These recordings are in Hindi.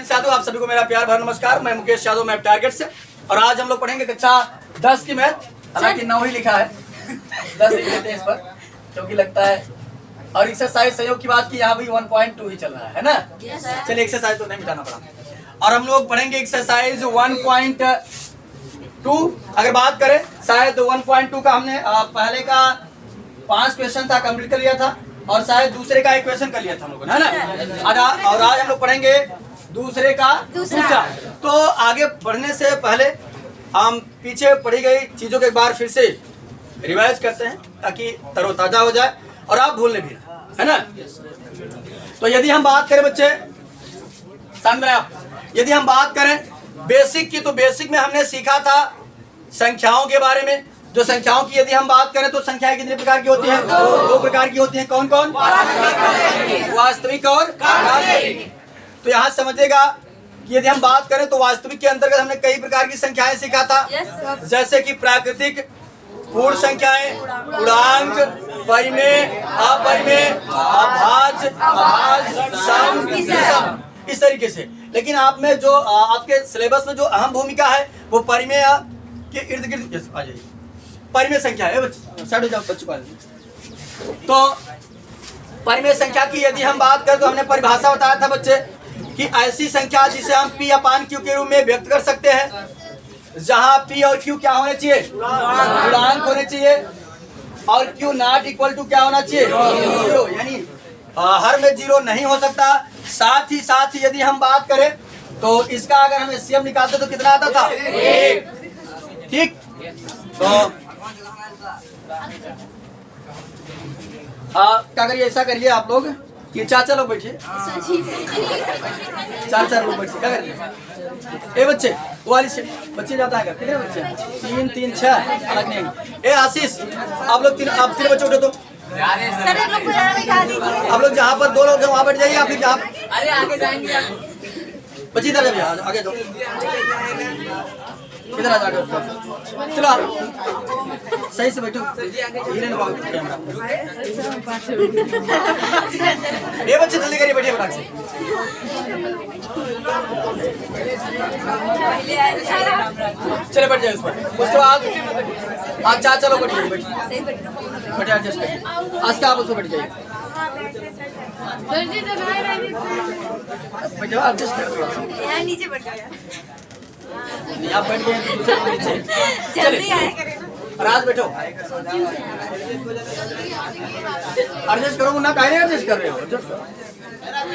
साधु, आप सभी को मेरा प्यार भरा नमस्कार। मैं मुकेश यादव, मैं टारगेट से, और आज हम लोग पढ़ेंगे कक्षा 10 की मैथ। हालांकि 9 ही लिखा है 10 लिख लेते हैं इस पर, क्योंकि लगता है। और एक्सरसाइज सहयोग की बात की, यहाँ भी 1.2 ही चल रहा है ना। चलिए, एक्सरसाइज तो नहीं मिटाना पड़ा। और हम लोग पढ़ेंगे एक्सरसाइज 1.2। अगर बात करें शायद 1.2 का हमने पहले का 5 क्वेश्चन था, कंप्लीट कर लिया था, और शायद दूसरे का एक क्वेश्चन कर लिया था हम लोगों ने, है ना। और आज हम लोग पढ़ेंगे दूसरे का दूसरा। तो आगे बढ़ने से पहले हम पीछे पढ़ी गई चीजों को एक बार फिर से रिवाइज करते हैं, ताकि तरोताजा हो जाए और आप भूलने भी, है ना। तो यदि हम बात करें बच्चे, शांत रहे आप, यदि हम बात करें बेसिक की, तो बेसिक में हमने सीखा था संख्याओं के बारे में। जो संख्याओं की यदि हम बात करें तो संख्याएं कितने प्रकार की होती हैं? दो प्रकार की होती हैं। कौन कौन? वास्तविक और काल्पनिक। तो यहाँ समझेगा कि यदि हम बात करें तो वास्तविक के अंतर्गत हमने कई प्रकार की संख्याएं सीखा था, जैसे कि प्राकृतिक, पूर्ण संख्याएं, पूर्णांक, परिमेय, अपरिमेय, अभाज्य, अभाज्य, सम, विषम, इस तरीके से। लेकिन आप में जो आपके सिलेबस में जो अहम भूमिका है वो परिमेय के इर्द गिर्द आ जाइए। परिमेय संख्या है बच्चों। तो परिमेय संख्या की यदि हम बात करें तो हमने परिभाषा बताया था बच्चे कि ऐसी संख्या जिसे हम P अपान Q के रूप में व्यक्त कर सकते हैं, जहां P और Q क्या होने चाहिए? पूर्णांक होने चाहिए, और Q नॉट इक्वल टू क्या होना चाहिए? 0। यानी हर में 0 नहीं हो सकता। साथ ही यदि हम बात करें तो इसका अगर हम एचसीएम निकालते तो कितना आता था? 1। ठीक। तो क्या करिए, ऐसा करिए आप लोग कि 4 लोग बैठिए, 4 लोग बैठिए। क्या करिए? ए बच्चे, वो वाली बच्चे जाता है, कितने बच्चे? 3 3 6 अलग नहीं। ए आशीष, आप लोग आप 3 बच्चे उठो तो आप लोग जहाँ पर 2 लोग हैं वहाँ बैठ जाइए। आप जहाँ आगे जाएंगे बच्ची इधर जाइए, आगे जाओ, इधर आ जाओ। चलो आप सही से बैठो, कैमरा। ये बच्चे जल्दी करिए, बैठिए फटाक से। चले बैठ जाए उस पर। उसके बाद आप 4 लोग बैठिए, बैठिए एडजस्ट करिए। आज का आप उसको बैठ जाइए, एडजस्ट कर थोड़ा सा, नीचे बैठ जाइए। आप बैठ गए जल्दी आया करें। राज बैठो, एडजस्ट करो ना, काहे नहीं एडजस्ट कर रहे हो?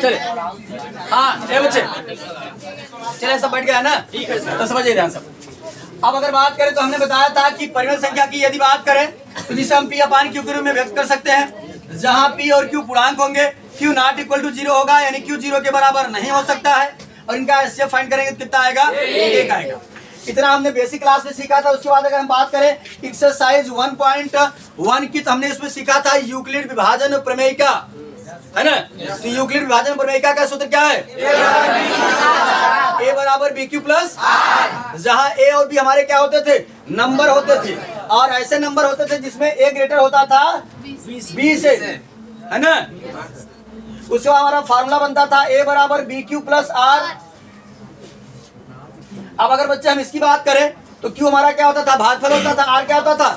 चले, हाँ ये बच्चे चले, सब बैठ गया ना, तो समझिए ध्यान सब। अब अगर बात करें तो हमने बताया था कि परिमेय संख्या की यदि बात करें तो जिसे हम P अपान Q के रूप में व्यक्त कर सकते हैं, जहां P और Q पूर्णांक होंगे, Q नॉट इक्वल टू 0 होगा, यानी Q 0 के बराबर नहीं हो सकता है, और इनका एचसीएफ फाइंड करेंगे तो कितना आएगा? 1 आएगा। इतना हमने बेसिक क्लास में सीखा था। उसके बाद अगर हम बात करें एक्सरसाइज 1.1 की, तो हमने इसमें सीखा था यूक्लिड विभाजन प्रमेयिका, है ना। तो यूक्लिड विभाजन प्रमेयिका का सूत्र क्या है? A बराबर BQ प्लस, जहां A और B हमारे क्या होते थे? नंबर होते थे, और ऐसे नंबर होते थे जिसमें A ग्रेटर होता था B से, है ना। उसके बाद हमारा फार्मूला बनता था A बराबर BQ प्लस R। अब अगर बच्चे हम इसकी बात करें तो Q हमारा क्या होता था? भागफल होता था। R क्या होता था?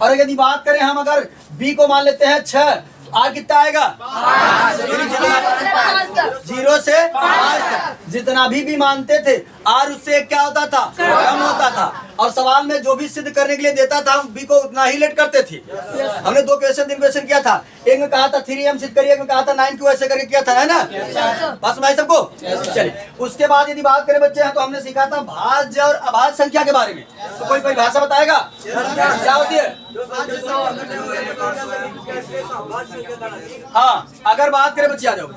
और यदि बात करें हम अगर B को मान लेते हैं 6, R कितना आएगा? 0 से 5 तक जितना भी मानते थे, R उससे क्या होता था? कम होता था। और सवाल में जो भी सिद्ध करने के लिए देता था हम B को उतना ही लेट करते थे। हमने 2 क्वेश्चन 3 क्वेश्चन किया था। एक में कहा था 3M सिद्ध करिए, एक में कहा था 9Q ऐसे करके किया था, है ना। बात सुनाई सबको? चलिए, उसके बाद यदि बात करें बच्चे तो हमने सीखा था भाज्य और अभाज्य संख्या के बारे में। तो कोई भाषा बताएगा क्या होती है? हाँ, अगर बात करें बच्चे, आ जाओ।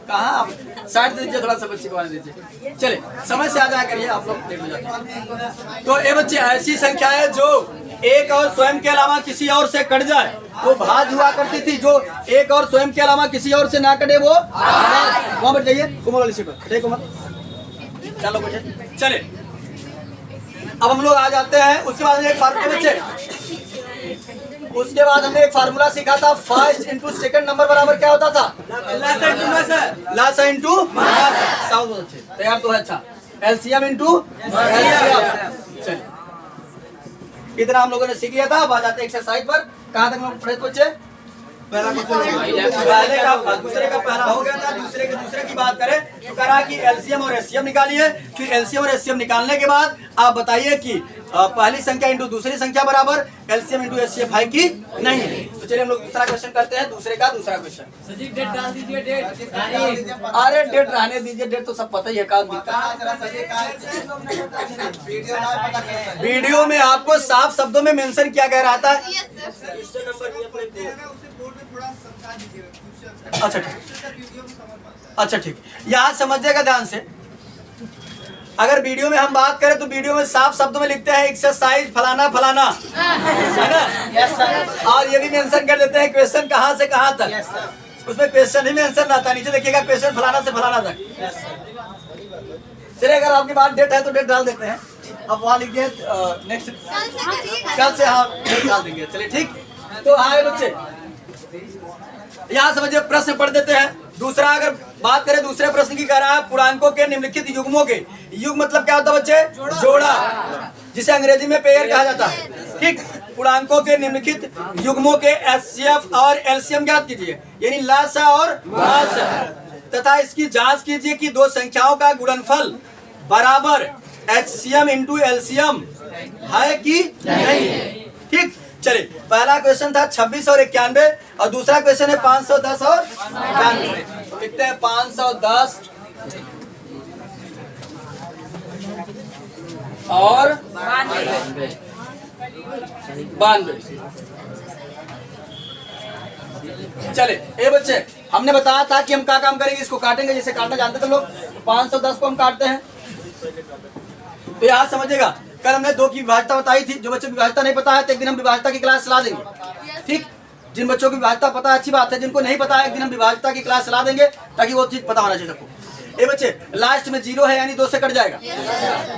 कहाँ आप साइड दीजिए, थोड़ा सा बच्चे को आने दीजिए। चले, समय से आ जाया करिए, आप लोग लेट हो जाते हैं। तो ये बच्चे ऐसी संख्या है जो एक और स्वयं के अलावा किसी और से कट जाए वो भाज्य हुआ करती थी। जो एक और स्वयं के अलावा किसी और से ना कटे वो वहां बैठ जाइए। कुमार वाली सीट पर कुमार, चलो बैठे। चले, अब हम लोग आ जाते हैं। उसके बाद एक फार्मूला बच्चे, उसके बाद हमने एक फार्मूला सीखा था, फर्स्ट इंटू सेकंड नंबर बराबर क्या होता था? लासा इंटू तैयार तो है। अच्छा, एलसीएम इंटू चलिए, इतना हम लोगों ने सीख लिया था। अब आ जाते हैं एक्सरसाइज पर। कहाँ तक हम पढ़े बच्चे? पहले का दूसरे का पहला हो गया था, दूसरे के दूसरे की बात करें तो कहा कि एलसीएम और एचसीएफ निकालिए। फिर एलसीएम और एचसीएफ निकालने के बाद आप बताइए कि पहली संख्या इंटू दूसरी संख्या बराबर एलसीएम इंटू एचसीएफ है कि नहीं। तो चलिए हम लोग दूसरा क्वेश्चन करते हैं, दूसरे का दूसरा क्वेश्चन। डेट डाल दीजिए, डेट। अरे डेट रहने दीजिए, डेट तो सब पता ही है। का वीडियो में आपको साफ शब्दों में मेंशन किया गया रहता है। अच्छा ठीक, अच्छा ठीक, यहाँ समझिएगा ध्यान से। अगर वीडियो में हम बात करें तो वीडियो में साफ शब्दों में लिखते हैं एक्सरसाइज फलाना फलाना, है ना? Yes sir. और ये भी मेंशन कर देते हैं क्वेश्चन कहाँ से कहाँ तक। उसमें क्वेश्चन ही मेंशन रहता है, नीचे देखिएगा क्वेश्चन फलाना से फलाना तक। चलिए, अगर आपकी बात डेट है तो डेट डाल देते हैं। अब वहाँ लिखिए नेक्स्ट, कल से हाँ डेट डाल देंगे। चलिए ठीक। तो हाँ बच्चे, यहाँ समझिए, प्रश्न पढ़ देते हैं। दूसरा अगर बात करें दूसरे प्रश्न की, कह रहा है पूर्णांकों के निम्नलिखित युग्मों के, युग्म मतलब क्या होता है बच्चे? जोड़ा, जिसे अंग्रेजी में पेयर कहा जाता है। ठीक, पूर्णांकों के निम्नलिखित युग्मों के एचसीएफ और एलसीएम ज्ञात कीजिए, यानी लासा और मासा, तथा इसकी जांच कीजिए कि दो संख्याओं का गुणनफल बराबर एचसीएम इंटू एलसीएम है कि नहीं। ठीक, चलिए, पहला क्वेश्चन था 26 और 91 और दूसरा क्वेश्चन है 510 और 91। लिखते हैं 510 और 92। चले ए बच्चे, हमने बताया था कि हम क्या काम करेंगे, इसको काटेंगे। जैसे काटना जानते थे लोग, 510 को हम काटते हैं। तो यहाँ समझिएगा, कल हमने 2 की विभाज्यता बताई थी। जो बच्चों की विभाज्यता नहीं पता है तो एक दिन हम विभाज्यता की क्लास चला देंगे। ठीक, जिन बच्चों की विभाज्यता पता है अच्छी बात है, जिनको नहीं पता है एक दिन हम विभाज्यता की क्लास चला देंगे ताकि वो चीज पता होना चाहिए सबको। ए बच्चे, लास्ट में 0 है यानी 2 से कट जाएगा।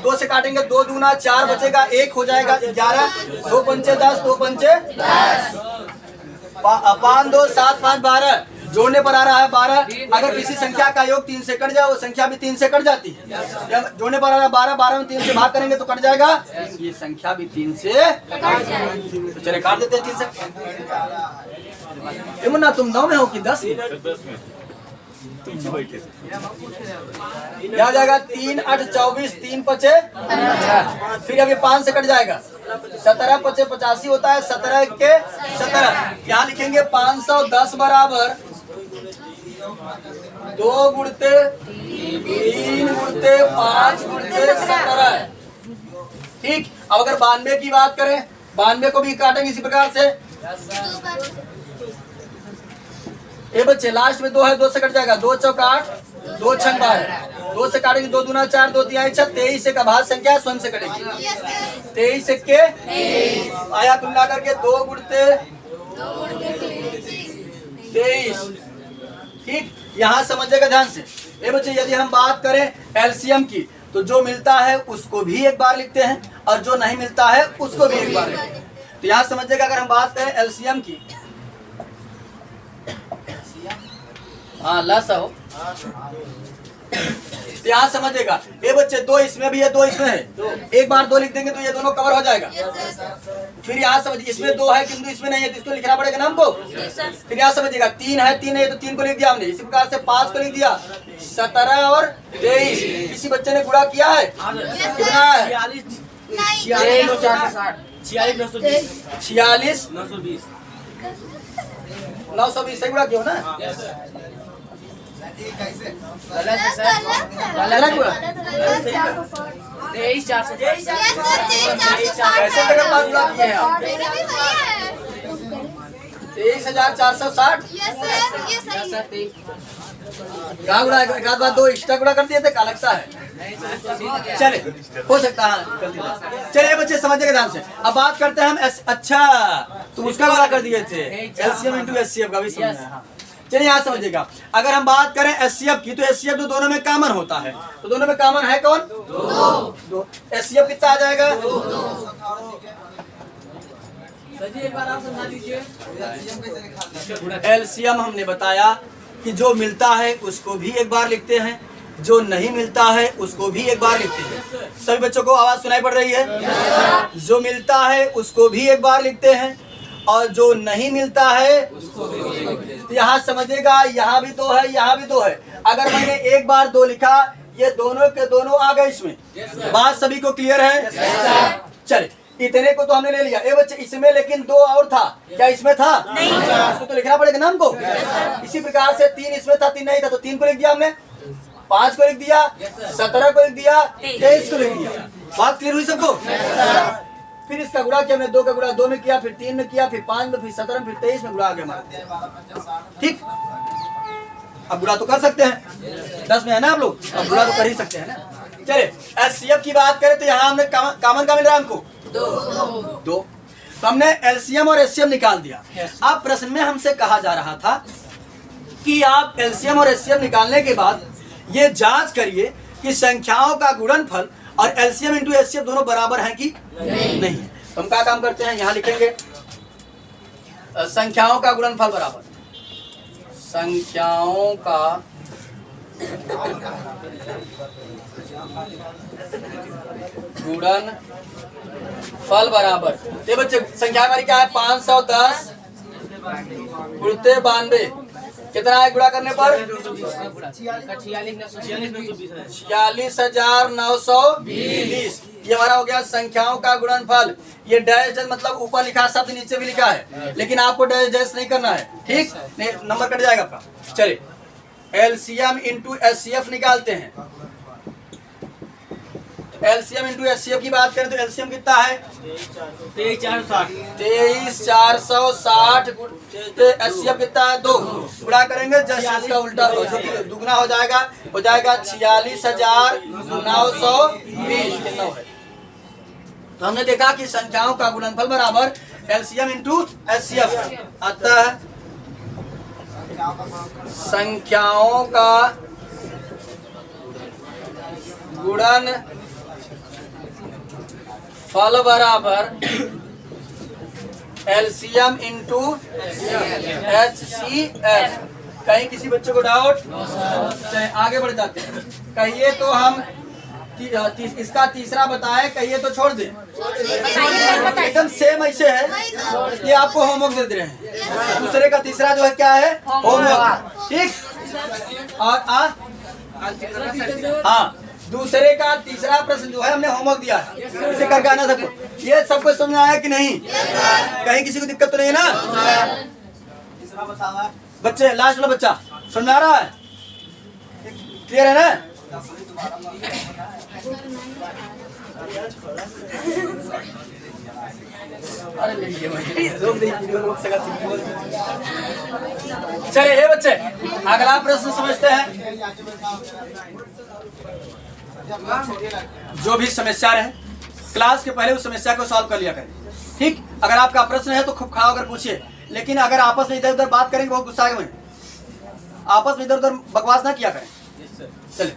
2 से काटेंगे, 2 दूना 4 बचेगा, 1 हो जाएगा 11, 2 पंचे 10, 2 पंचे 5 2 7 5 12, जोड़ने पर आ रहा है 12। अगर किसी संख्या का योग 3 से कट जाए, वो संख्या भी 3 से कट जाती है। जोड़ने पर आ रहा है 12, 12 में 3 से भाग करेंगे तो कट जाएगा, ये संख्या भी 3 से कट जाएगी। तो चले काट देते हैं 3 से। मुन्ना तुम 9 में हो कि 10 में? क्या जाएगा? 3 8 24, 3 पचे, फिर अभी 5 से कट जाएगा, 17 पचे 85 होता है, 17 के 17। यहाँ लिखेंगे 510 बराबर 2 गुणते 3 गुणते 5 गुणते 17। ठीक, अब अगर 92 की बात करें, 92 को भी काटेंगे इसी प्रकार से। ए बच्चे, लास्ट में 2 है, 2 से कट जाएगा, 2 चौका 8, 2 छंग 12, 2 से काटेंगे, 2 दूना 4, 2 तिहाई 6, 23 से का भाग संख्या स्वयं से कटेगी। 23 से के आया तुलना करके 2 गुणते 23। ठीक, यहाँ समझिएगा ध्यान से। ए बच्चे, यदि हम बात करें एलसीएम की तो जो मिलता है उसको भी एक बार लिखते हैं और जो नहीं मिलता है उसको भी एक बार लिखते हैं। तो यहाँ समझिएगा, अगर हम बात करें एलसीएम की, हाँ लासा हो, यहाँ समझेगा। ये बच्चे 2 इसमें भी है, 2 इसमें है, एक बार 2 लिख देंगे तो ये दोनों कवर हो जाएगा। फिर यहाँ समझिए, इसमें 2 है किंतु इसमें नहीं है तो इसको लिखना पड़ेगा ना हमको। फिर यहाँ समझिएगा 3 है, 3 है तो 3 को लिख दिया हमने। इसी प्रकार से 5 को लिख दिया, 17 और 23। किसी बच्चे ने गुणा किया है? कितना है? 46 920 से गुणा किया ना। कैसे जगह पास गुणा किए हैं आप? 23,460। क्या गुणा? एक आध बार 2 एक्स्ट्रा गुणा कर दिए थे, क्या लगता है? चले, हो सकता है। चलिए बच्चे समझिएगा ध्यान से। अब बात करते हैं हम अच्छा, तो उसका गुणा कर दिए थे, एलसीएम इंटू एचसीएफ का भी समझना है। चलिए यहाँ समझिएगा, अगर हम बात करें एचसीएफ की तो एचसीएफ तो दोनों में कॉमन होता है, तो दोनों में कॉमन है कौन? 2। एचसीएफ कितना आ जाएगा? एक बार आप समझा दीजिए। एलसीएम हमने बताया कि जो मिलता है उसको भी एक बार लिखते हैं, जो नहीं मिलता है उसको भी एक बार लिखते हैं। सभी बच्चों को आवाज सुनाई पड़ रही है? जो मिलता है उसको भी एक बार लिखते हैं और जो नहीं मिलता है उसको भी। यहाँ समझिएगा, यहाँ भी दो है, यहाँ भी दो है। अगर मैंने एक बार दो लिखा, ये दोनों के दोनों आ गए इसमें। बात सभी को क्लियर है? चले, इतने को तो हमने ले लिया। ए बच्चे, इसमें लेकिन दो और था, क्या इसमें था? नहीं। इसको तो लिखना पड़ेगा ना हमको। इसी प्रकार से 3 इसमें था, 3 नहीं था, तो 3 को लिख दिया हमने, 5 को लिख दिया, 17 को लिख दिया, 23 को लिख दिया। बात क्लियर हुई सबको? फिर इसका गुणा किया हमने, 2 का गुणा 2 में किया, फिर 3 में किया, फिर 5 में, फिर 17 में, फिर 23 में गुणा आ गया। ठीक, अब गुणा तो कर सकते हैं, 10 में है ना आप लोग, अब गुणा तो कर ही सकते हैं ना। चले, एचसीएफ की बात करें तो यहाँ हमने कॉमन का मिल रहा है हमको 2। तो हमने एलसीएम और एचसीएफ निकाल दिया। अब प्रश्न में हमसे कहा जा रहा था कि आप एलसीएम और एचसीएफ निकालने के बाद ये जांच करिए कि संख्याओं का गुणनफल और एलसीएम इंटू एचसीएफ दोनों बराबर हैं कि नहीं है। तो हम क्या काम करते हैं, यहाँ लिखेंगे संख्याओं का गुणनफल बराबर संख्याओं का गुणनफल बराबर। ये बच्चे संख्या हमारी क्या है? 510 गुणते 92 कितना है गुणा करने पर? 46,920। ये हमारा हो गया संख्याओं का गुणनफल। ये डैश डैश मतलब ऊपर लिखा है, शब्द नीचे भी लिखा है, लेकिन आपको डैश डैश नहीं करना है। ठीक, नहीं नंबर कट जाएगा आपका। चलिए, एलसीएम इंटू एचसीएफ निकालते हैं। एलसीएम इंटू एचसीएफ की बात करें तो एलसीएम कितना है? 23,460। एचसीएफ कितना है? 2। गुणा करेंगे जस्ट इसका उल्टा दुगना हो जाएगा 46,920 कितना है। तो हमने देखा कि संख्याओं का गुणनफल बराबर एलसीएम इंटू एचसीएफ आता है। संख्याओं का गुणनफल बराबर एलसीएम इंटू एचसीएफ। कहीं किसी बच्चे को डाउट? चलिए आगे बढ़ जाते हैं। कहिए तो हम इसका तीसरा बताएं, कहिए तो छोड़ दे। एकदम सेम ऐसे है, ये आपको होमवर्क दे रहे हैं। दूसरे का तीसरा जो है क्या है? होमवर्क। ठीक, और हाँ, दूसरे का तीसरा प्रश्न जो है हमने होमवर्क दिया है, इसे करके आना सबको। ये सबको समझ में आया कि नहीं? कहीं किसी को दिक्कत तो नहीं है ना? बच्चे, लास्ट वाला बच्चा समझ में आ रहा है? क्लियर है ना? चलिए ये बच्चे अगला प्रश्न समझते हैं। जो भी समस्या रहे क्लास के पहले उस समस्या को सॉल्व कर लिया करें। ठीक, अगर आपका प्रश्न है तो खूब खड़ा होकर पूछिए, लेकिन अगर आपस में इधर उधर बात करेंगे बहुत गुस्सा में, आपस में इधर उधर बकवास ना किया करें। चलिए,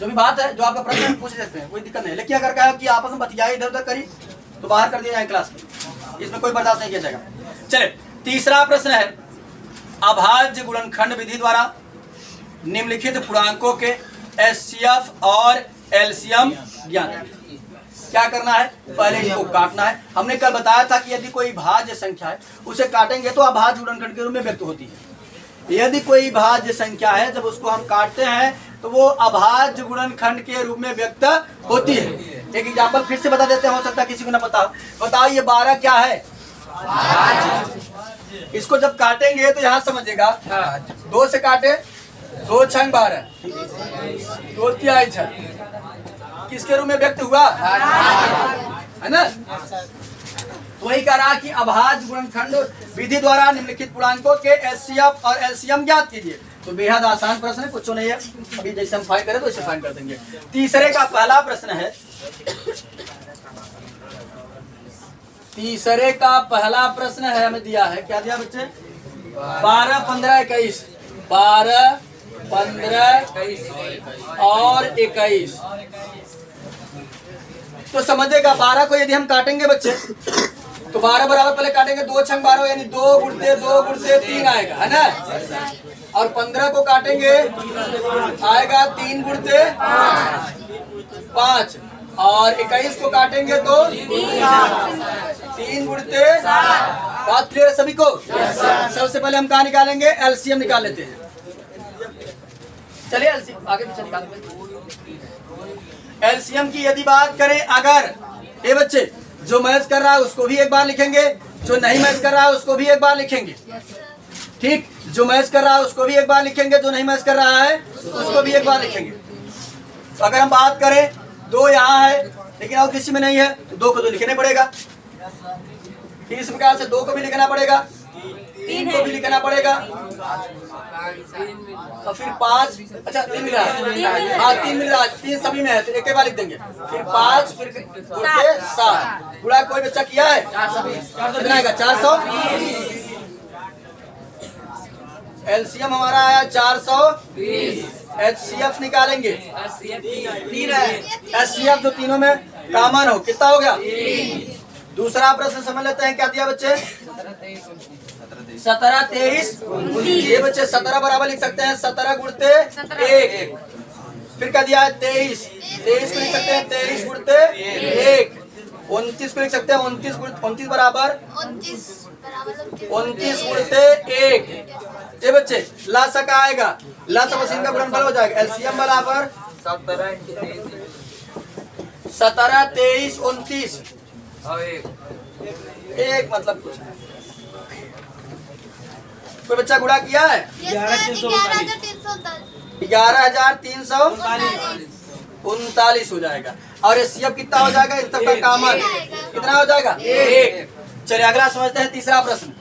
जो भी बात है, जो आपका प्रश्न है पूछ सकते हैं, कोई दिक्कत नहीं। लेकिन अगर कहा कि आपस में बतियाई इधर उधर करी तो बाहर कर दिया जाए क्लास में, इसमें कोई बर्दाश्त नहीं किया जाएगा। चलिए, तीसरा प्रश्न है अभाज्य गुणनखंड विधि द्वारा निम्नलिखित पूर्णांकों के एचसीएफ और एलसीएम ज्ञात। क्या करना है? पहले इसको काटना है। हमने कल बताया था कि यदि कोई भाज्य संख्या है उसे काटेंगे तो अभाज्य गुणनखंड के रूप में व्यक्त होती है। यदि कोई भाज्य संख्या है, जब उसको हम काटते हैं तो वो अभाज्य गुणनखंड के रूप में व्यक्त होती है। एक एग्जाम्पल फिर से बता देते हैं, हो सकता है किसी को ना पता। बताओ ये 12 क्या है? इसको जब काटेंगे तो यहाँ समझिएगा, 2 से काटे, 2 छंग 12, 2 तिहाई छंग, किसके रूप में व्यक्त हुआ? है ना? वही कह रहा कि अभाज्य गुणनखंड विधि द्वारा निम्नलिखित पूर्णांकों के एचसीएफ और एलसीएम ज्ञात कीजिए। तो बेहद आसान प्रश्न है, कुछ नहीं है। अभी जैसे हम फाइंड करें तो इसे फाइंड कर देंगे। तीसरे का पहला प्रश्न है, तीसरे का पहला प्रश्न है, हमें दिया है, क्या दिया बच्चे? 12, 15, 21, 12, 15 और 21। तो समझेगा 12 को यदि हम काटेंगे बच्चे तो 12 बराबर पहले काटेंगे, 2 छंग 12 यानी 2 गुणते 3 आएगा, है ना। और 15 को काटेंगे आएगा 3 गुणते 5, और 21 को काटेंगे तो 3 गुणते 7। बात क्लियर है सभी को? सबसे पहले हम कहाँ निकालेंगे? एलसीएम निकाल लेते हैं। चलिए एलसीएम आगे पीछे निकालते हैं। एलसीएम की यदि बात करें, अगर ये बच्चे जो मैच कर रहा है उसको भी एक बार लिखेंगे, जो नहीं मैच कर रहा है उसको भी एक बार लिखेंगे, ठीक। जो मैच कर रहा है उसको भी एक बार लिखेंगे, जो नहीं मैच कर रहा है उसको भी एक बार लिखेंगे। तो अगर हम बात करें 2 यहाँ है लेकिन और किसी में नहीं है तो 2 को तो लिखना पड़ेगा, ठीक। इस प्रकार से 2 को भी लिखना पड़ेगा, 3 को भी लिखना पड़ेगा, और फिर 5, अच्छा 3 मिल रहा है, हाँ 3 मिल रहा है, 3 सभी में है तो एक बार लिख देंगे, फिर 5, फिर 7 पूरा। कोई बच्चा किया है? कितना आएगा? 420। एलसीएम हमारा आया 420। एचसीएफ निकालेंगे, एचसीएफ जो तीनों में कॉमन हो, कितना हो गया? दूसरा प्रश्न समझ लेते हैं, क्या दिया बच्चे? 17 23। ये बच्चे 17 बराबर लिख सकते हैं 17 गुणते 1। फिर क्या दिया है? 23 को लिख सकते हैं 23 गुणते 1। 29 को लिख सकते हैं 29 बराबर 29 गुणते 1। ये बच्चे ला सका आएगा, ला सब मशीन का गुणनफल हो जाएगा। एलसीएम बराबर 17 23 29 एक मतलब कुछ है। कोई बच्चा गुणा किया है? 11,339 हो जाएगा। और एचसीएफ कितना हो जाएगा? इन सबका कॉमन कितना हो जाएगा? 1। चलिए अगला समझते हैं, तीसरा प्रश्न।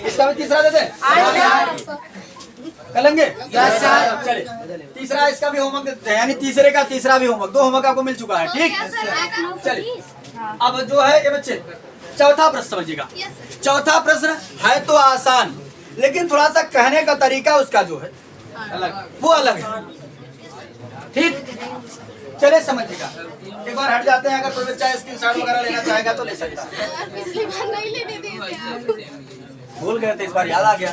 इसका भी तीसरा देते हैं, करेंगे? चलिए तीसरा इसका भी होमवर्क देते हैं, यानी तीसरे का तीसरा भी होमवर्क, 2 होमवर्क आपको मिल चुका है, ठीक। चलिए अब जो है ये बच्चे चौथा प्रश्न समझिएगा। चौथा प्रश्न है तो आसान, लेकिन थोड़ा सा कहने का तरीका उसका जो है वो अलग है, ठीक। चलिए समझिएगा, एक बार हट जाते हैं। अगर कोई बच्चा स्क्रीनशॉट वगैरह लेना चाहेगा तो ले सकता है। पिछली बार नहीं लेने देते आप। भूल गए थे, इस बार याद आ गया।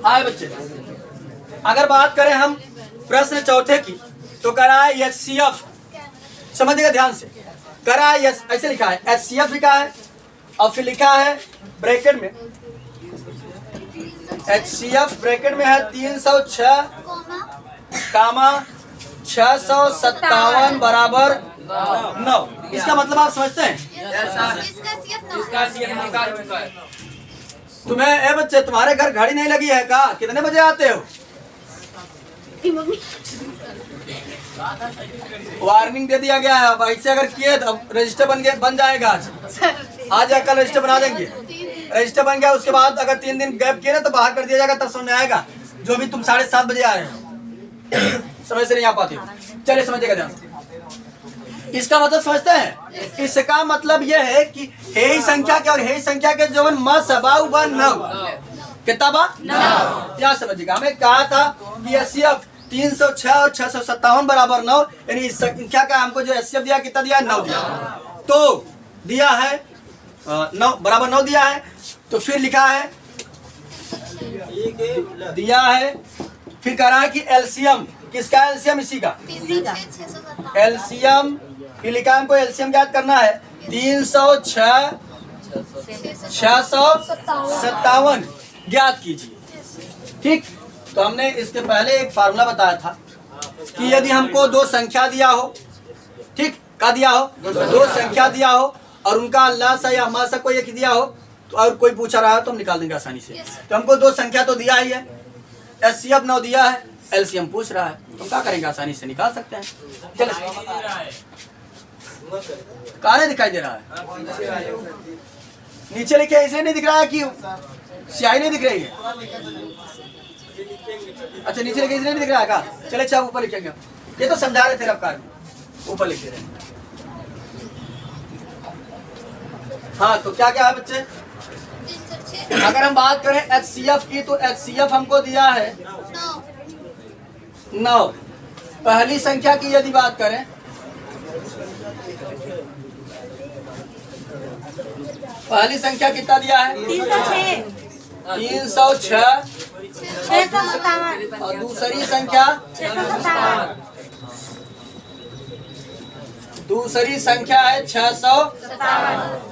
आए बच्चे, अगर बात करें हम प्रश्न चौथे की तो करा है एचसीएफ, समझिएगा ध्यान से। करा है ऐसे लिखा है, एचसीएफ लिखा है और फिर लिखा है ब्रैकेट में, एचसीएफ ब्रैकेट में है 306 कामा 657 बराबर 9। इसका मतलब आप समझते हैं? तुम्हें ए बच्चे तुम्हारे घर घड़ी नहीं लगी है का? कितने बजे आते हो? वार्निंग दे दिया गया है, अब ऐसे अगर किए तो रजिस्टर बन जाएगा। आज या कल रजिस्टर बना देंगे। रजिस्टर बन गया, उसके बाद अगर 3 दिन गैप किए ना तो बाहर कर दिया जाएगा, तब समझ में आएगा। जो भी तुम 7:30 बजे आ रहे हो समय से नहीं आ पाते हो। चलिए समझिएगा ध्यान से, इसका मतलब समझते हैं? इसका मतलब यह है कि हे संख्या के और हे संख्या के जो मसबाउ बन 9 कितना बा 9। क्या समझिएगा, हमें कहा था कि एचसीएफ 306 और 657 बराबर 9, यानी इस संख्या का हमको जो एचसीएफ दिया कितना दिया? 9 दिया। तो दिया है 9 बराबर 9 दिया है, तो फिर लिखा है दिया है, फिर कह रहा है कि एलसीएम, किसका एलसीएम? इसी का एलसीएम, फिर लिखा हमको एलसीएम ज्ञात करना है 306 657 ज्ञात कीजिए, ठीक। तो हमने इसके पहले एक फार्मूला बताया था कि यदि हमको 2 संख्या दिया हो, ठीक, का दिया हो 2 संख्या दिया हो और उनका लसा या मासा कोई एक दिया हो, तो और कोई पूछा रहा है तो हम निकाल देंगे आसानी से। तो हमको 2 संख्या तो दिया ही है, एचसीएफ 9 दिया है, एलसीएम पूछ रहा है, तो क्या करेंगे? आसानी से निकाल सकते हैं। चलिए, कहाँ दिखाई दे रहा है? नीचे लिखे, इसलिए नहीं दिख रहा है कि स्याही नहीं दिख रही है। अच्छा नीचे लिखे इसलिए नहीं दिख रहा है का? चले अच्छा ऊपर लिखेंगे, ये तो समझा रहे थे रफ्तार, ऊपर लिख दे रहे। हाँ तो क्या क्या है बच्चे? अगर हम बात करें HCF की तो HCF हमको दिया है 9। पहली संख्या की यदि बात करें पहली संख्या कितना दिया है 306 और दूसरी संख्या 657 दूसरी संख्या है 657।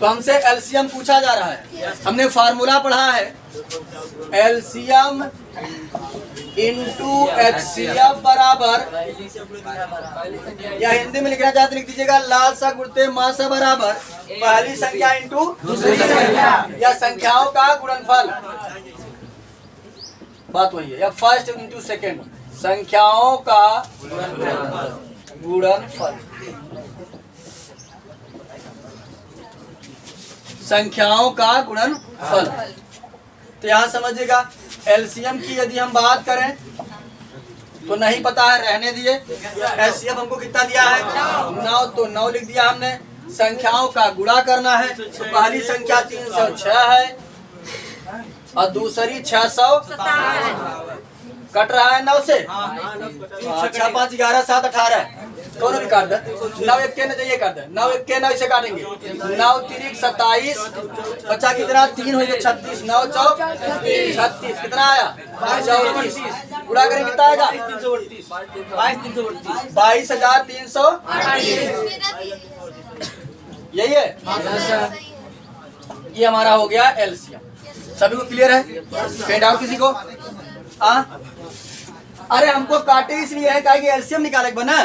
तो हमसे एलसीएम पूछा जा रहा है। हमने फार्मूला पढ़ा है एलसीएम इंटू HCF बराबर, या हिंदी में लिखना चाहते लिख दीजिएगा लासा गुणते मासा बराबर पहली संख्या इंटू दूसरी संख्या, या संख्याओं का गुणनफल। बात वही है, या फर्स्ट इंटू सेकेंड, संख्याओं का गुणनफल। संख्याओं का गुणनफल। तो यहाँ समझिएगा एलसीएम की यदि हम बात करें तो नहीं पता है, रहने दिए। एलसीएम हमको कितना दिया है 9, तो 9 लिख दिया हमने। संख्याओं का गुणा करना है तो पहली संख्या 306 है और दूसरी 657। कट रहा है 9 से। 6 5 11 7 18 दोनों भी काट दे। 9 1 के न चाहिए काट दे। 9 1 के 9 इसे काटेंगे। 9 3 27 बच्चा कितना 3 हो गया 36। 9 4 36 कितना आया 34। गुणा करें कितना आएगा 22,338। यही है, ये हमारा हो गया एलसीएम। सभी को क्लियर है? कहीं डाउट किसी को? अरे हमको काटे इसलिए है कि एलसीएम निकाले बना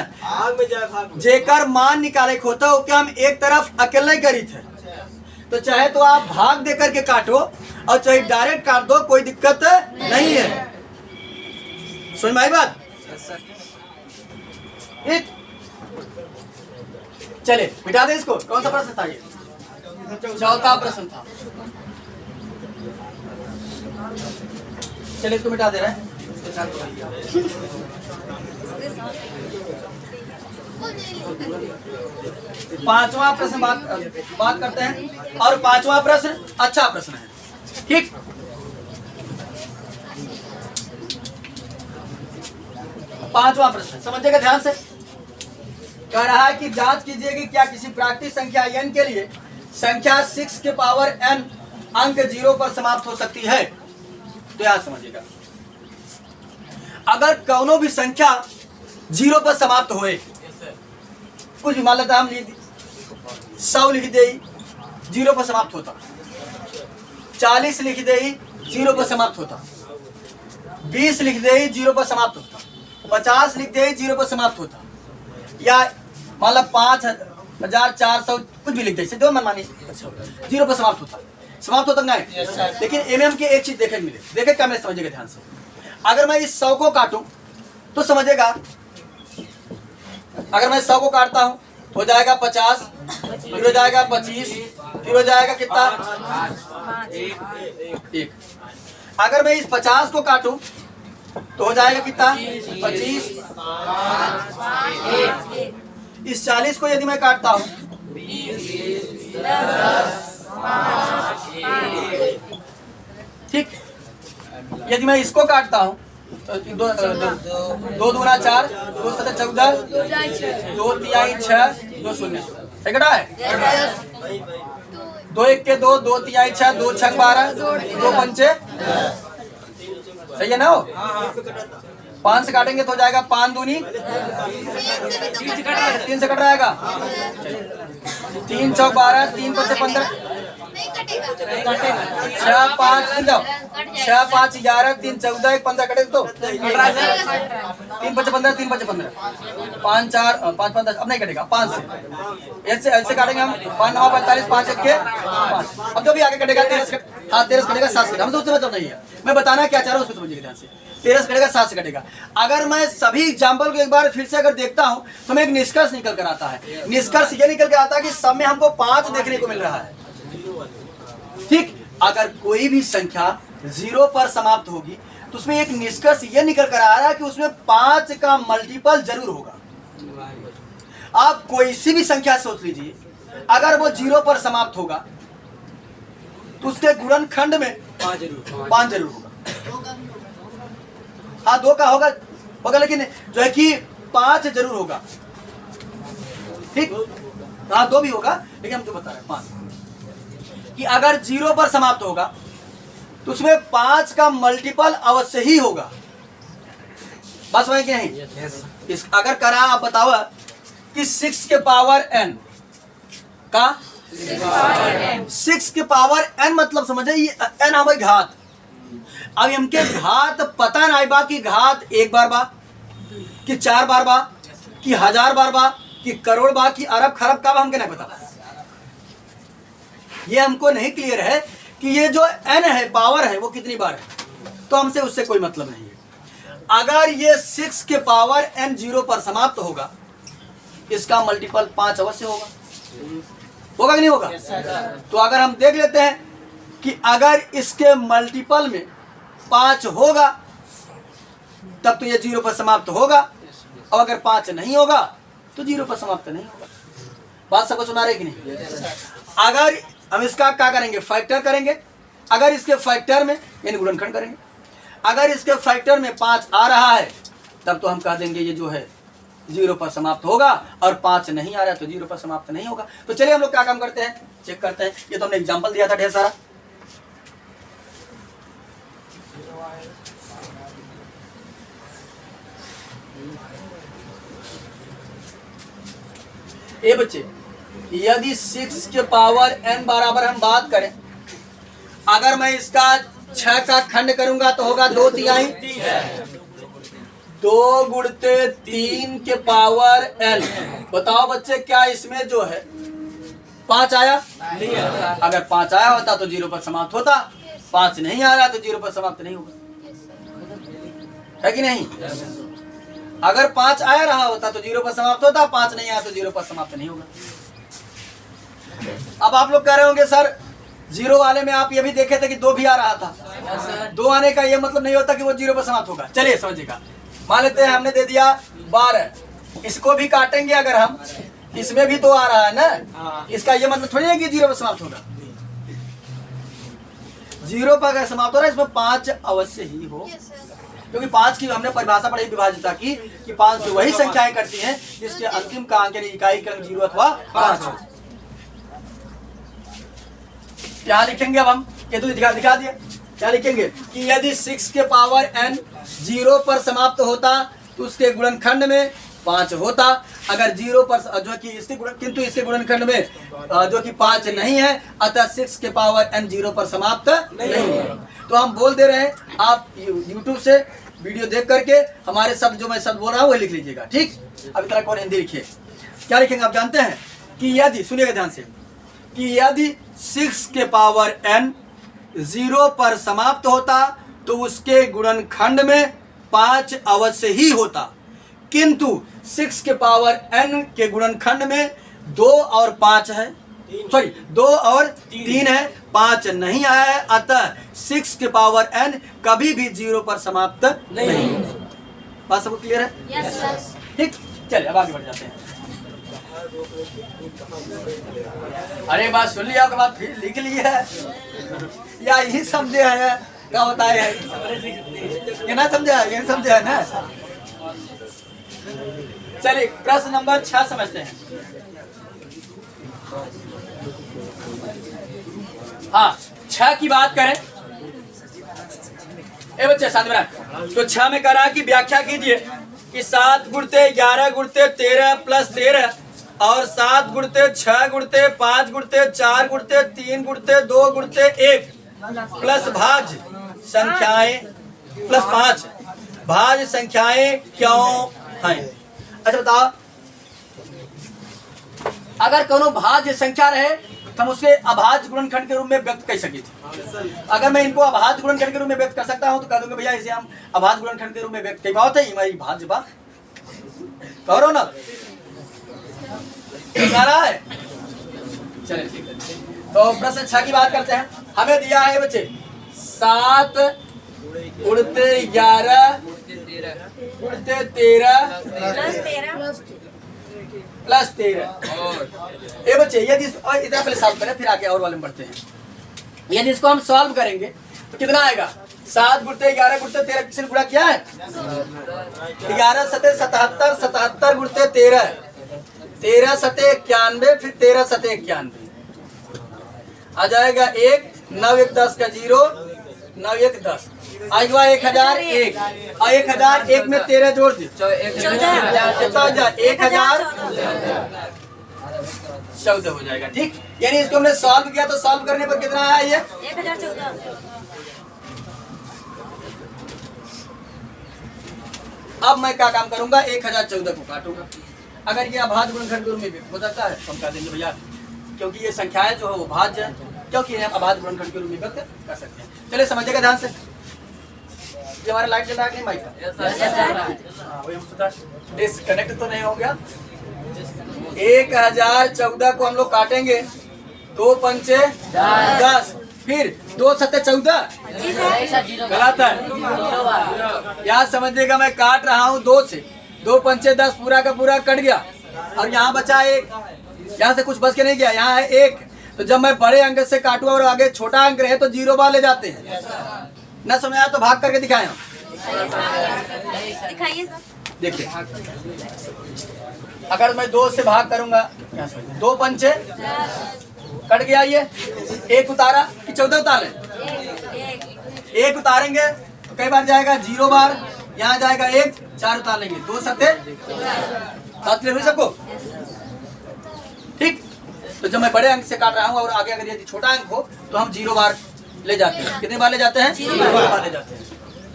जेकर मान निकाले होता हो क्या हम एक तरफ अकेले ही करी थे। तो चाहे तो आप भाग दे करके काटो और चाहे डायरेक्ट काट दो, कोई दिक्कत नहीं है। सुन भाई बात। चले मिटा दे इसको। कौन सा प्रश्न था ये? चौथा प्रश्न था। चलिए इसको मिटा दे रहे हैं। पांचवा प्रश्न बात करते हैं। और पांचवा प्रश्न अच्छा प्रश्न है, ठीक। पांचवा प्रश्न समझिएगा ध्यान से। कह रहा है कि जांच कीजिए कि क्या किसी प्राकृतिक संख्या n के लिए संख्या 6 के पावर n अंक 0 पर समाप्त हो सकती है। तो याद समझिएगा, अगर कौनो भी संख्या 0 पर समाप्त होए, कुछ भी मान लेता हम 100 लिख दे 0 पर समाप्त होता, 40 लिख दे 0 पर समाप्त होता, 20 लिख दे 0 पर समाप्त होता, 50 लिख दे 0 पर समाप्त होता, या मान लो 5,400 कुछ भी लिख दे जो मनमानी 0 पर समाप्त होता। समाप्त होता नहीं। लेकिन एमएम की एक चीज देखे मिले, देखे क्या मैं समझिएगा ध्यान से। अगर मैं इस 100 को काटूं तो समझेगा, अगर मैं 100 को काटता हूं हो जाएगा 50, फिर हो जाएगा 25, फिर हो जाएगा कितना 1। अगर मैं इस 50 को काटूं तो हो जाएगा कितना 25, इस 40 को यदि मैं काटता हूं ठीक, यदि मैं इसको काटता हूं तो 2 दूना 4, 2 सता 14, 2 तिहाई 6, 2 शून्य सही कटा है। 2 1 के 2, 2 तिहाई 6, 2 6 12, 2 पंचे सही है ना। 5 से काटेंगे तो हो जाएगा 5 दूनी 3 से कट रहेगा 3 चौक 12, 3 पंचे 15, 6 5 6 5 11, 3 14, 1 15 कटे तो 3 पंचे 15, 3 पंचे 15, 5 4 5 5 10 अब नहीं कटेगा 5 से ऐसे काटेंगे हम 5 9 45, 5 1 के 5। अब जो भी आगे कटेगा 13 हाँ 13 कटेगा 7 से, हम तो उससे मतलब नहीं है, मैं बताना क्या चाह रहा हूँ उसको समझिए ध्यान से। 13 कटेगा 7 से कटेगा। अगर मैं सभी एग्जाम्पल को एक बार फिर से अगर देखता हूँ तो मैं एक निष्कर्ष निकल कर आता है। निष्कर्ष ये निकल कर आता है कि सब में हमको 5 देखने को मिल रहा है, ठीक। अगर कोई भी संख्या 0 पर समाप्त होगी तो उसमें एक निष्कर्ष ये निकल कर आ रहा है कि उसमें 5 का मल्टीपल जरूर होगा। आप कोई सी भी संख्या सोच लीजिए, अगर वो 0 पर समाप्त होगा तो उसके गुणनखंड में 5 जरूर होगा। हाँ 2 का होगा लेकिन जो है कि 5 जरूर होगा। ठीक, हाँ 2 भी होगा लेकिन हम जो बता रहे हैं 5 कि अगर 0 पर समाप्त होगा तो उसमें 5 का मल्टीपल अवश्य ही होगा। बात समझ के नहीं? इस अगर करा आप बताओ कि 6 के पावर n का 6 के पावर n मतलब समझे ये n हमारी घात। अब इनके घात पता ना बा कि घात 1 बार बा कि 4 बार बा कि 1000 बार बा कि करोड़ बा कि अरब खरब का बा, हमके नहीं पता। ये हमको नहीं क्लियर है कि ये जो n है पावर है वो कितनी बार है, तो हमसे उससे कोई मतलब नहीं है। अगर ये 6 के पावर n 0 पर समाप्त होगा इसका मल्टीपल 5 अवश्य होगा कि नहीं होगा? तो अगर हम देख लेते हैं कि अगर इसके मल्टीपल में 5 होगा तब तो ये 0 पर समाप्त होगा, और अगर 5 नहीं होगा तो 0 पर समाप्त नहीं होगा। बात सबको सुना रहे कि नहीं? अगर हम इसका क्या करेंगे, फैक्टर करेंगे। अगर इसके फैक्टर में यानी गुणनखंड करेंगे, अगर इसके फैक्टर में 5 आ रहा है तब तो हम कह देंगे ये जो है 0 पर समाप्त होगा, और 5 नहीं आ रहा है तो 0 पर समाप्त नहीं होगा। तो चलिए हम लोग क्या काम करते हैं, चेक करते हैं। ये तो हमने एग्जांपल दिया था ढेर सारा। ए बच्चे, यदि 6 के पावर n बराबर हम बात करें, अगर मैं इसका 6 का खंड करूंगा तो होगा 2/3। 2 गुणते 3 के पावर n। बताओ बच्चे क्या इसमें जो है 5 आया? नहीं आया। अगर 5 आया होता तो 0 पर समाप्त होता, 5 नहीं आ रहा तो 0 पर समाप्त नहीं होगा, है कि नहीं? अगर 5 आया रहा होता तो 0 पर समाप्त होता, 5 नहीं आया तो 0 पर समाप्त नहीं होगा। अब आप लोग कह रहे होंगे सर 0 वाले में आप ये भी देखे थे कि 2 भी आ रहा था। 2 आने का ये मतलब नहीं होता कि वो 0 पर समाप्त होगा। चलिए समझिएगा, मान लेते हैं हमने दे दिया 12, इसको भी काटेंगे अगर हम, इसमें भी 2 आ रहा है ना, इसका ये मतलब थोड़ी है कि 0 पर समाप्त होगा। 0 पर अगर समाप्त हो रहा है इसमें 5 अवश्य ही हो, क्योंकि 5 की हमने परिभाषा पढ़ी विभाज्यता की कि 5 से वही संख्याएं करती हैं जिसके अंतिम का अंक यानी इकाई का अंक 0 अथवा 5 हो। क्या लिखेंगे अब हम, ये तो दिखा दिया। क्या लिखेंगे कि यदि 6 के पावर n 0 पर समाप्त होता तो उसके गुणनखंड में 5 होता। अगर 0 पर जो कि इसके किंतु इसके गुणनखंड में जो कि 5 नहीं है, अतः 6 के पावर n 0 पर समाप्त नहीं होगा। तो हम बोल दे रहे हैं, आप YouTube से वीडियो देख करके हमारे शब्द जो मैं शब्द बोल रहा हूँ वही लिख लीजिएगा। ठीक, अभी तक कौन हिंदी लिखिए। क्या लिखेंगे आप जानते हैं कि यदि, सुनिएगा ध्यान से, कि यदि 6 के पावर n 0 पर समाप्त होता तो उसके गुणनखंड में 5 अवश्य ही होता, किंतु 6 के पावर n के गुणनखंड में 2 और 5 है, सॉरी 2 और 3 है, 5 नहीं आया है, अतः 6 के पावर n कभी भी 0 पर समाप्त नहीं। बात सबको क्लियर है? यस। ठीक, चलिए अब आगे बढ़ जाते हैं। अरे बात सुन लिया, बात फिर लिख ली है या यही समझे है? क्या होता है ये ना समझा, ये समझे है ना? चलिए प्रश्न नंबर 6 समझते हैं। हाँ 6 की बात करें, ए बच्चे साथ में, तो 6 में करा कि व्याख्या कीजिए कि 7 गुणते 11 गुणते 13 प्लस 13 और 7 गुणते 6 गुणते 5 गुणते 4 गुणते 3 गुणते 2 गुणते 1 प्लस भाज्य संख्याएं प्लस 5 भाज्य संख्याएं क्यों हैं? अच्छा बताओ, अगर कोनो भाज्य संख्या रहे तो हम उसे अभाज्य गुणनखंड के रूप में व्यक्त कर सकते थे। अगर मैं इनको अभाज्य गुणनखंड के रूप में व्यक्त कर सकता हूं तो कह दूंगा भैया इसे हम अभाज्य गुणनखंड के रूप में व्यक्त कर पाते हैं, हमारी भाज्य बा करो ना, आ रहा है। चलिए ठीक है, तो प्रश्न 6 की बात करते हैं। हमें दिया है बच्चे 7 गुणते 11 गुणते 13 प्लस 13। ये बच्चे यदि इतना पहले साफ करें फिर आगे और वाले में बढ़ते हैं। यदि इसको हम सॉल्व करेंगे तो कितना आएगा? 7 गुणते 11 गुणते 13 किसने गुणा किया है? 11 सते 77, 77 गुणते 13, 13 सते 91, फिर 13 सते 91 आ जाएगा 1, 9 1 10 का 0, 9 1 10 आएगा 1001 और 1001 में 13 जोड़ दे 1014 हो जाएगा। ठीक, यानी इसको हमने सॉल्व किया तो सॉल्व करने पर कितना आया ये? 1014। अब मैं क्या काम करूंगा? 1014 को काटूंगा। अगर ये अभाज्य गुणनखंड के रूप में व्यक्त हो जाता है तो हम कह देंगे भैया क्योंकि ये संख्याएं जो है वो भाज्य है, क्योंकि हम अभाज्य गुणनखंड के रूप में व्यक्त कर सकते हैं। चलिए समझिएगा ध्यान से। ये हमारा लाइट जल रहा है कि माइक का? वही हम सोचा डिस्कनेक्ट तो नहीं हो गया। 1014 को हम लोग काटेंगे 2 पंचे 10, फिर 2 सत्ते 14 गलत है। यहाँ समझिएगा मैं काट रहा हूँ 2 से, 2 पंचे 10 पूरा का पूरा कट गया और यहाँ बचा 1, यहाँ से कुछ बच के नहीं गया, यहाँ है 1। तो जब मैं बड़े अंक से काटूं और आगे छोटा अंक रहे तो 0 बार ले जाते हैं। न समझ आया तो भाग करके दिखाए हम। दिखाइए सर। देखिए अगर मैं 2 से भाग करूंगा, 2 पंचे कट गया, ये 1 उतारा कि 14 उतारे? 1 उतारेंगे तो कई बार जाएगा 0 बार, यहाँ जाएगा 1, 4 उतार लेंगे, 2 सत्ते 7 सबको। ठीक, तो जब मैं बड़े अंक से काट रहा हूँ और आगे अगर यदि छोटा अंक हो तो हम 0 बार ले जाते हैं। कितने बार ले जाते हैं? 0 बार ले जाते हैं।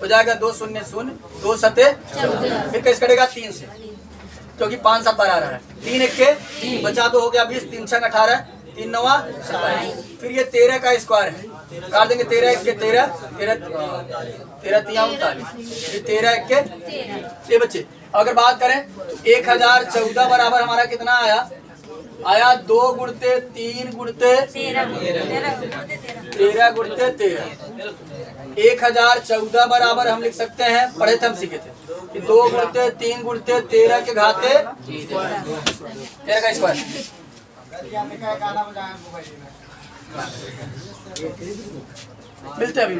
हो जाएगा 2 0 0, 2 सत्ते 14, फिर कैसे कटेगा? 3 से, क्योंकि 5 7 बार आ रहा है। 3 1 के 3 बचा 2 हो गया 20, 3 6 18, 3 9 27। फिर ये 13 का स्क्वायर है, काट देंगे 13 1 के 13, 13 13 39, फिर 13 1 के ये बच्चे। अगर बात करें तो 1014 बराबर हमारा कितना आया? 2 गुणते 3 गुणते 13 गुणते 13। 1014 बराबर हम लिख सकते हैं, पढ़े थे हम सीखे थे कि 2 गुणते 3 गुणते 13 के घाते 13 का स्क्वायर। मिलते हैं अभी।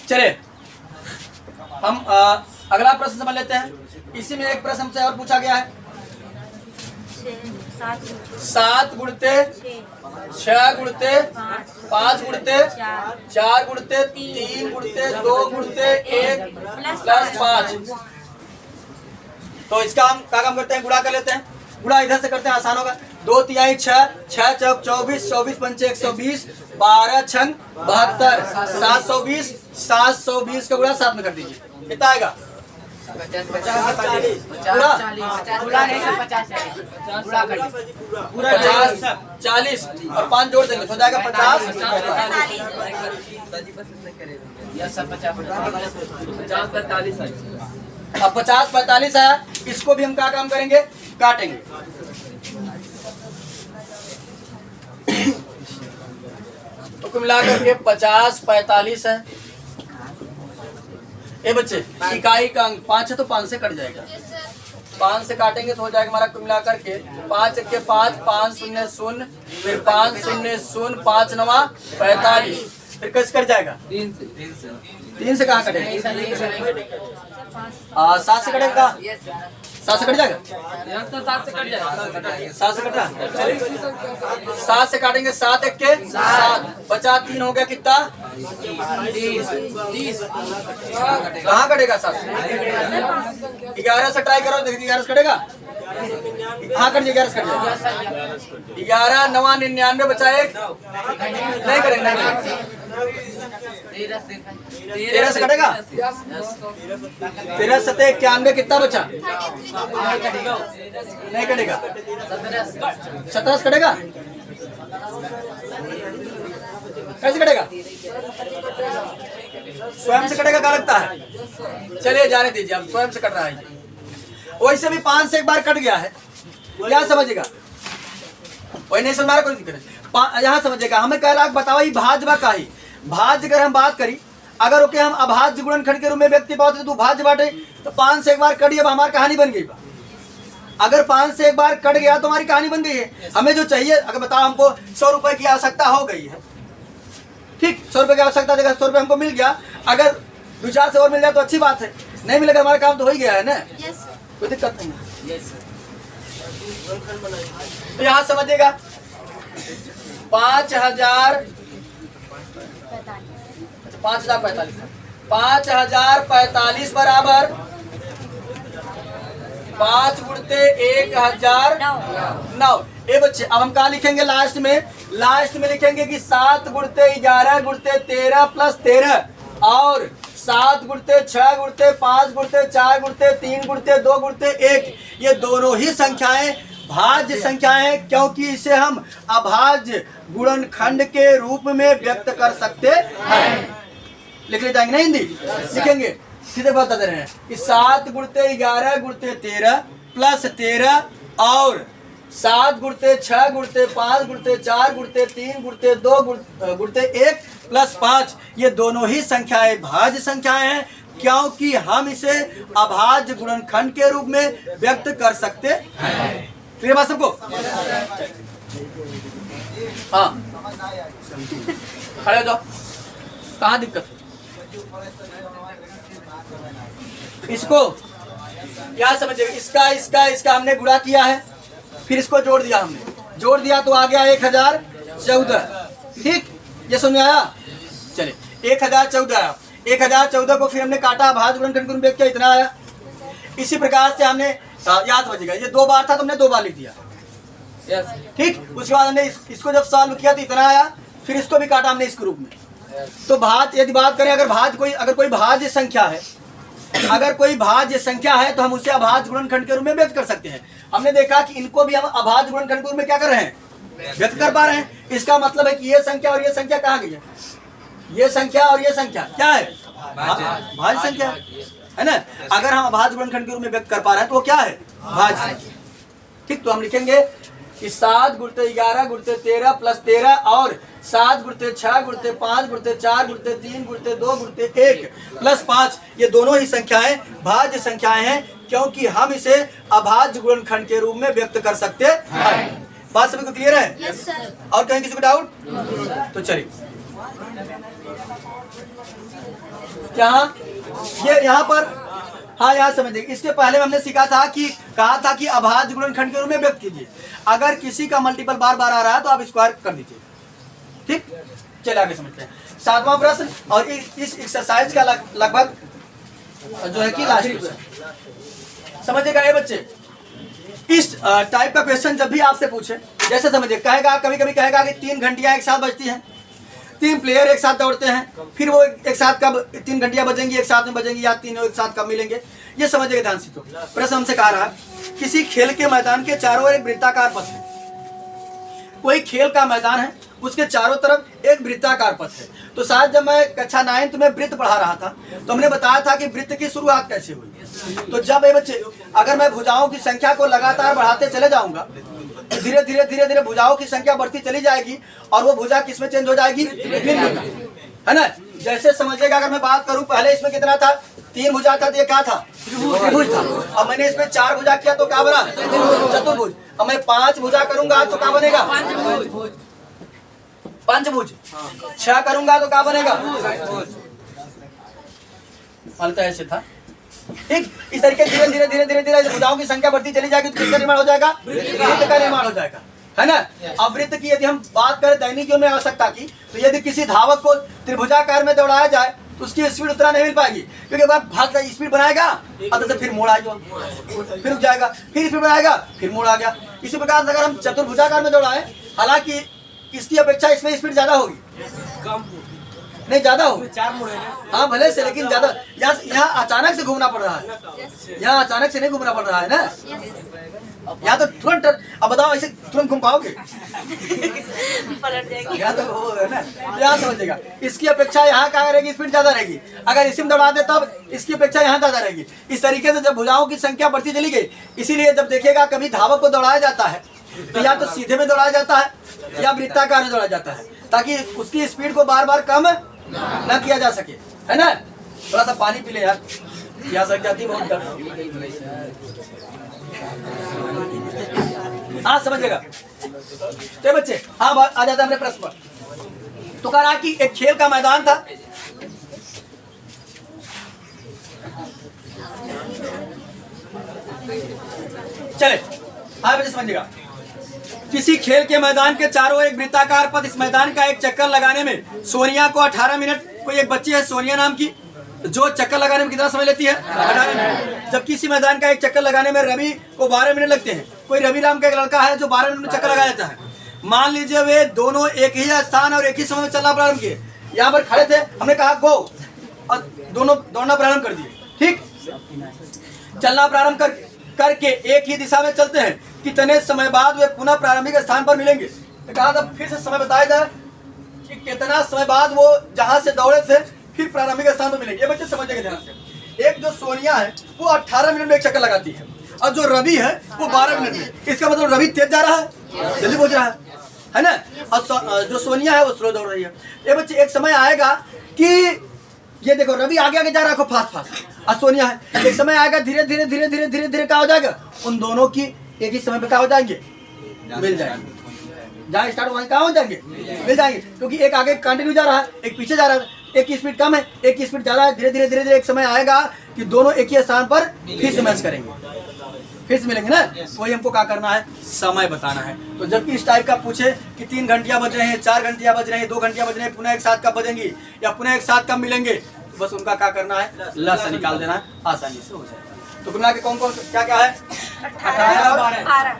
चलिए हम अगला प्रश्न समझ लेते हैं। इसी में एक प्रश्न हमसे और पूछा गया है, 7 गुणते 6 गुणते 5 गुणते 4 गुणते 3 गुणते 2 गुणते 1 प्लस 5। तो इसका हम क्या काम करते हैं? गुणा कर लेते हैं। गुणा इधर से करते हैं, आसान होगा। 2 तिहाई 6, 6 चौक 24, 24 पंचे 120, 12 छंग 72, 720, 720 का गुणा 7 में कर दीजिए, कितना आएगा? 50 40 और 5 जोड़ देंगे तो हो जाएगा 50 अब 50 45 आया। इसको भी हम क्या काम करेंगे? काटेंगे। तो कुल मिलाकर के 50 45 है। ए बच्चे इकाई का अंक 5 है तो 5 से कट जाएगा। 5 से काटेंगे तो हो जाएगा हमारा कुल मिलाकर के 5 1 के 5, 5 0 0, फिर 5 0 0, 5 9 45, फिर कैसे कट जाएगा? 3 से कहाँ कटेगा? 7 से कटेगा। 7 से कट जाएगा? 7 से कट रहा? 7 से काटेंगे, 7 1 के 7, बचा 3 हो गया कितना? 30। कहाँ कटेगा? 7 से 11 से ट्राई करो, देखिए 11 से कटेगा। हाँ कट जाए, 11 से कट जाएगा। 11 9 99 बचा 1, नहीं करेंगे, नहीं करेंगे। 13 से कटेगा? 13 सत्ते 91 कितना बचा? नहीं कटेगा। 17 से कटेगा? कैसे कटेगा? स्वयं से कटेगा, क्या लगता है? चलिए जाने दीजिए, अब स्वयं से कट रहा है। वैसे भी 5 से एक बार कट गया है, क्या समझेगा? वही नहीं समझ रहा, कोई दिक्कत नहीं। यहाँ समझेगा, हमें कह रहा बताओ ये भाज्य का ही भाज्य अगर हम बात करी, अगर ओके हम अभाज्य गुणनखंड के रूप में व्यक्ति पाते तो भाज्य बांटे, तो 5 से एक बार कट गया, हमारी कहानी बन गई। अगर 5 से एक बार कट गया तो हमारी कहानी बन गई है। हमें जो चाहिए, अगर बताओ हमको 100 रुपए की आवश्यकता हो गई है, ठीक, 100 रुपये की आवश्यकता जगह 100 रुपये हमको मिल गया। अगर 2-4 से और मिल जाए तो अच्छी बात है, नहीं मिलेगा हमारा काम तो हो ही गया है ना, यस कोई दिक्कत नहीं है। तो यहाँ समझिएगा 5045 बराबर 5 गुणते 1009। ए बच्चे अब हम कहा लिखेंगे लास्ट में लिखेंगे कि 7 गुणते 11 गुणते 13 प्लस 13 और 7 गुणते 6 गुणते 5 गुणते 4 गुणते 3 गुणते 2 गुणते 1, ये दोनों ही संख्याएं भाज्य संख्याएं हैं, क्योंकि इसे हम अभाज्य गुणनखंड के रूप में व्यक्त कर सकते हैं। लिख ले जाएंगे ना, हिंदी लिखेंगे, सीधे बता दे रहे हैं कि 7 गुणते 11 गुणते 13 प्लस 13 और 7 गुणते 6 गुणते 5 गुणते 4 गुणते 3 गुणते 2 गुणते 1 प्लस 5, ये दोनों ही संख्याएं भाज्य संख्याएं हैं, क्योंकि हम इसे अभाज्य गुणनखंड के रूप में व्यक्त कर सकते हैं। क्लियर बात सबको? हाँ, खड़े हो जाओ, कहाँ दिक्कत है? इसको क्या समझिए, इसका हमने गुणा किया है, फिर इसको जोड़ दिया तो आ गया 1014। ठीक, ये समझ में आया? चलिए 1014 आया, 1014 को फिर हमने काटा, भाज्य गुणनखंड को व्यक्त किया, इतना आया। इसी प्रकार से हमने याद समझिएगा, ये 2 बार था तो हमने 2 बार लिख दिया। ठीक, उसके बाद हमने इसको जब सॉल्व किया तो इतना आया, फिर इसको भी काटा हमने इस रूप में। तो भाज्य, यदि बात करें अगर कोई भाज्य संख्या है, तो हम उसे अभाज्य गुणनखंड के रूप में व्यक्त कर सकते हैं। हमने देखा कि इनको भी हम अभाज्य गुणनखंड के रूप में क्या कर रहे हैं, व्यक्त कर पा रहे हैं। इसका मतलब है कि ये संख्या और ये संख्या कहाँ गई है, ये संख्या और ये संख्या क्या है, भाज्य संख्या है ना। अगर हम अभाज्य गुणनखंड के रूप में व्यक्त कर पा रहे हैं तो वो क्या है, भाज्य संख्या। ठीक, तो हम लिखेंगे कि 7 गुणते 11 गुणते 13 प्लस 13 और 7 गुणते 6 गुणते 5 गुणते 4 गुणते 3 गुणते 2 गुणते 1 प्लस 5, ये दोनों ही संख्याएं भाज्य संख्याएं हैं, क्योंकि हम इसे अभाज्य गुणनखंड के रूप में व्यक्त कर सकते हैं। बात सभी को क्लियर है? Yes sir. और कहीं किसी को डाउट? तो चलिए यहाँ पर, हाँ यहाँ समझिए, इसके पहले हमने सीखा था कि कहा था कि अभाज्य गुणनखंड के रूप में व्यक्त कीजिए। अगर किसी का मल्टीपल बार बार आ रहा है तो आप स्क्वायर कर दीजिए। ठीक, चलिए आगे समझते हैं 7वां प्रश्न, और इस एक्सरसाइज का लगभग जो है कि लास्ट क्वेश्चन समझिएगा। ये बच्चे, इस टाइप का क्वेश्चन जब भी आपसे पूछे, जैसे समझिए कहेगा, कभी कभी कहेगा कि 3 घंटियां एक साथ बजती हैं, 3 प्लेयर एक साथ दौड़ते हैं, फिर वो एक साथ कब 3 घंटियां बजेंगी, एक साथ में बजेंगी, या तीनों एक साथ कब मिलेंगे, ये समझिएगा ध्यान से। तो प्रश्न हमसे कहा रहा, किसी खेल के मैदान के चारों ओर एक वृत्ताकार पथ है। कोई खेल का मैदान है, उसके चारों तरफ एक वृत्ताकार पथ है। तो शायद जब मैं कक्षा 9th में वृत्त पढ़ा रहा था तो हमने बताया था कि वृत्त की शुरुआत कैसे हुई। तो जब ये बच्चे, अगर मैं भुजाओं की संख्या को लगातार बढ़ाते चले जाऊंगा, धीरे धीरे धीरे धीरे भुजाओं की संख्या बढ़ती चली जाएगी, और वो भुजा किसमें चेंज हो जाएगी, है ना। जैसे समझिएगा, अगर मैं बात करूं, पहले इसमें कितना था, 3 भुजा था, तो ये क्या था, त्रिभुज था। अब मैंने इसमें 4 भुजा किया तो क्या बना, चतुर्भुज। अब मैं 5 भुजा करूंगा तो क्या बनेगा, पंचभुज। 6 करूंगा तो क्या बनेगा, फलता ऐसे था। ठीक, इस तरीके धीरे धीरे धीरे धीरे धीरे भुजाओं की संख्या बढ़ती चली जाएगी, तो किसका निर्माण हो जाएगा, वृत्त का निर्माण हो जाएगा, है ना। अब वृत्त की यदि हम बात करें दैनिक जीवन में आवश्यकता की, तो यदि किसी धावक को त्रिभुजाकार में दौड़ाया जाए तो उसकी स्पीड उतना नहीं मिल पाएगी, क्योंकि वह भाग स्पीड बनाएगा, अंत से फिर मोड़ आएगा, फिर रुक जाएगा, फिर स्पीड बनाएगा, फिर मोड़ आ गया। इसी प्रकार से अगर हम चतुर्भुजाकार में दौड़ाएं, हालांकि इसकी अपेक्षा इसमें स्पीड ज्यादा होगी, नहीं ज्यादा होगी, 4 मोड़ है, हाँ भले से, लेकिन ज्यादा यहाँ अचानक से घूमना पड़ रहा है, यहाँ अचानक से नहीं घूमना पड़ रहा है ना। यहाँ तो तुरंत, अब बताओ ऐसे तुरंत घूम पाओगे, यहाँ तो वो है ना। यहाँ समझिएगा, इसकी अपेक्षा यहाँ क्या रहेगी, स्पीड ज्यादा रहेगी। अगर इसी में दौड़ा दे तब इसकी अपेक्षा यहाँ ज्यादा रहेगी। इस तरीके से जब भुजाओं की संख्या बढ़ती चली गई, इसीलिए जब देखिएगा कभी धावक को दौड़ाया जाता है तो या तो सीधे में दौड़ाया जाता है या वृत्ताकार में दौड़ाया जाता है, ताकि उसकी स्पीड को बार बार कम न किया जा सके, है ना। थोड़ा सा पानी पी ले यार, प्यास लग जाती है बहुत। हाँ समझिएगा, तो बच्चे, हाँ आ जाता है अपने प्रश्न पर। तो कह रहा कि एक खेल का मैदान था, चले हाँ बच्चे समझिएगा। किसी खेल के मैदान के चारों ओर एक वृत्ताकार पथ, इस मैदान का एक चक्कर लगाने में सोनिया को 18 मिनट, कोई एक बच्ची है सोनिया नाम की जो चक्कर लगाने में कितना समय लेती है 18 मिनट, जबकि इसी मैदान का एक चक्कर लगाने में रवि को 12 मिनट लगते हैं। कोई रवि नाम का एक लड़का है जो 12 मिनट में चक्कर लगा देता है। मान लीजिए वे दोनों एक ही स्थान और एक ही समय में चलना प्रारंभ किए। यहाँ पर खड़े थे, हमने कहा गो और दोनों दौड़ना प्रारंभ कर दिए। ठीक, चलना प्रारंभ करके एक ही दिशा में चलते हैं। कितने समय बाद वे पुनः प्रारंभिक स्थान पर मिलेंगे। तो कहा था फिर से समय बताया जाए कि कितना समय बाद वो जहां से दौड़े थे फिर प्रारंभिक स्थान पर मिलेंगे। ये बच्चे समझेंगे ध्यान से। एक जो सोनिया है वो 18 मिनट में एक चक्कर लगाती है और जो रवि है वो 12 मिनट में। इसका मतलब रवि तेज जा रहा है, जल्दी पहुंच रहा है ना, और जो सोनिया है वो स्लो दौड़ रही है। ये बच्चे एक समय आएगा कि ये देखो रवि आगे आगे जा रहा है फास्ट फास्ट और सोनिया है, एक समय आएगा धीरे धीरे धीरे धीरे धीरे धीरे क्या हो जाएगा, उन दोनों की एक ही समय पे क्या हो जाएंगे, मिल जाएंगे। जहाँ स्टार्ट वहीं कहाँ हो जाएंगे, मिल जाएंगे। क्योंकि एक आगे कंटिन्यू जा रहा है, एक पीछे जा रहा है, एक की स्पीड कम है, एक की स्पीड ज्यादा है। धीरे धीरे धीरे धीरे एक समय आएगा कि दोनों एक ही स्थान पर फिर से मैच करेंगे, फिर से मिलेंगे ना। वही हमको क्या करना है, समय बताना है। तो जबकि इस टाइप का पूछे कि 3 घंटियां बज रहे हैं, 4 घंटियां बज रहे हैं, 2 घंटियां बज रहे हैं, पुनः एक साथ कब बजेंगी या पुनः एक साथ कब मिलेंगे, बस उनका क्या करना है, लस निकाल देना, आसानी से हो जाएगा। तो कुल के कौन कौन क्या क्या है, 18 और 12।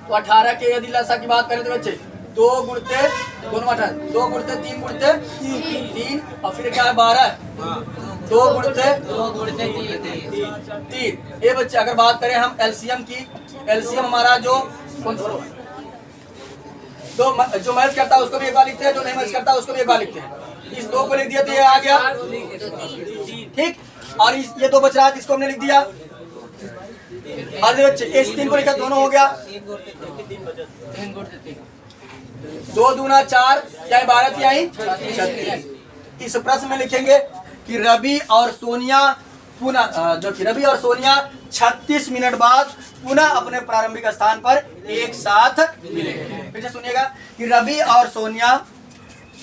तो 18 के यदि लसा की बात करें तो बच्चे 2 गुणते दोनों 18, 2 गुणते 3 गुणते 3 और फिर क्या है 12, 2 गुणते 3। ये बच्चे अगर बात करें हम एलसीएम की, एलसीएम हमारा जो कौन सा तो जो मैच करता है उसको भी एक बार लिखते हैं, जो नहीं मैच करता उसको भी एक बार लिखते हैं। इस 2 को लिख दिया तो ये आ गया, ठीक। और ये 2 बच रहा है, इसको हमने लिख दिया। और बच्चे इस 3 को लिखा, दोनों हो गया, 2 दूना 4 या 12 तिहाई 36। इस प्रश्न में लिखेंगे कि रवि और सोनिया पुनः जो कि रवि और सोनिया 36 मिनट बाद पुनः अपने प्रारंभिक स्थान पर एक साथ मिलेंगे। फिर से सुनिएगा कि रवि और सोनिया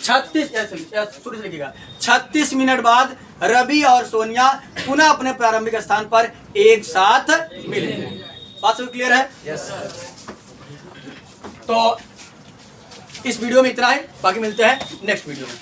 36 मिनट बाद रवि और सोनिया पुनः अपने प्रारंभिक स्थान पर एक साथ मिलेंगे। बात सब क्लियर है? यस। तो इस वीडियो में इतना ही, बाकी मिलते हैं नेक्स्ट वीडियो में।